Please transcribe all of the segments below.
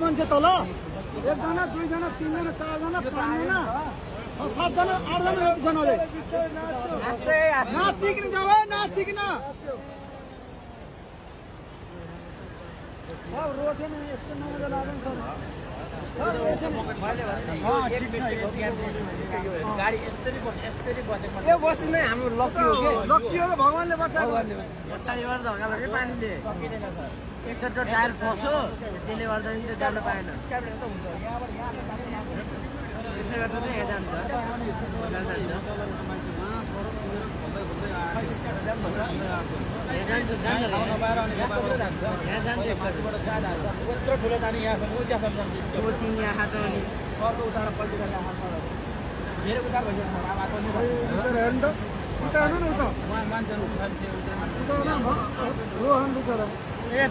मान्छे तल एकजना दुईजना तीनजना चारजना पाँचजना सातजना आठजना एकजनाले नातिकिन जाऊ है नातिकिन रोटेन यस्तो नमजा लाग्दैन गाडी यस्तरी बसेको यो बस्नु नै हाम्रो लकी हो के लकी हो भगवानले बचाएको पछाडिबाट धक्का लाग्यो पानीले एकचोटि टायर फस्यो त्यसले गर्दा नि त्यो जान पाएन त्यसै गर्दा चाहिँ यहाँ जान्छ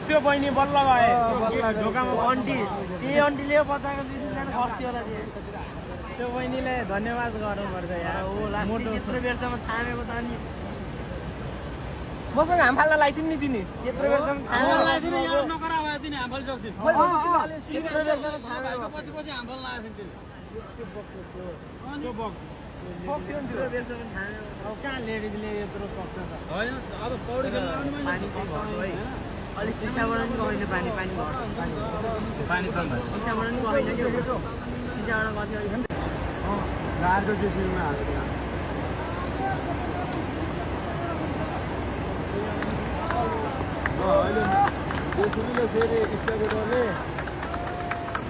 त्यो बहिनी बल्ल गए ढोकामा आन्टी ती आन्टीले बचाएको दिनजना फस्थ्यो होला त्यो बहिनीले धन्यवाद गर्नुपर्छ यार यत्रो बेरसम्म थामेको त अनि मसँग हाम फाल्न लाइदिनु नि तिनी यत्रो बेरसम्म थामेको यत्रो बेरसम्म थामेको यत्रो बेरसम्म थामेको अब कहाँ लेडिजले यत्रो सक्छ त होइन अब पौडी खेल्न आउने पानी चाहिँ घट्यो है अलिक सिसाबाट पनि गएन पानी घट्छ पानी कम भयो सिसाबाट पनि गएन कि सिसाबाट गथ्यो अलिक गाडीको जेसीबीमा हालेको अहिले जेसीबीले फेरि स्टाफहरूले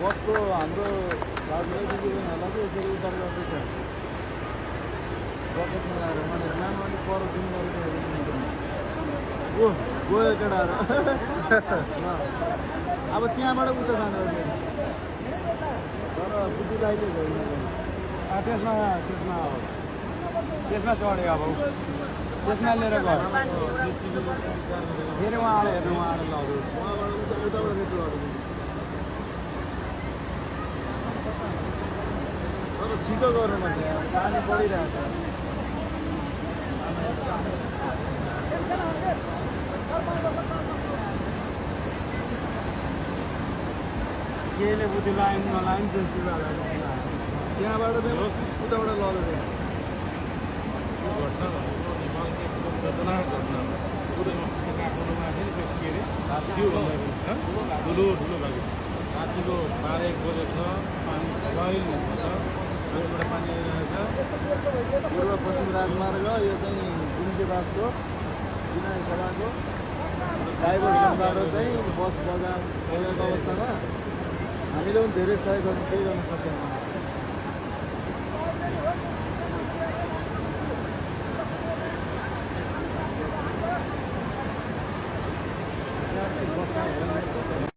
बसको हाम्रो दाजुभाइ दिदीबहिनीहरूलाई चाहिँ यसरी उद्धार गर्दैछ बकेटमा लगाएर भनेर लानु अलिक पर दिनु ओ गयो केटाहरू अब त्यहाँबाट उता जानु फेरि तर बुद्धिलाइले गयो त्यसमा चढ्यो अब त्यसमा लिएर गयो फेरि उहाँले हेर्नु उहाँले लग्यो उहाँबाट उताबाट रेटो गर्यो तर छिटो गर्नु पर्छ पानी परिरहेको केले बुद्धि लाइन नलाइन जेसीबीलाई त्यहाँबाट चाहिँ उताबाट लगेको ठुलो भएको रातिको 12-1 बजे छ पानी लहिल हुन्छ त्यसबाट पानी आइरहेछ पूर्व पश्चिम राजमार्ग यो चाहिँ गुन्जेबासको विनय सभाको डाइभर्सनबाट चाहिँ बस बजार गएको अवस्थामा हामीले पनि धेरै सहयोग गर्नु केही गर्न सकेनौँ बस्दा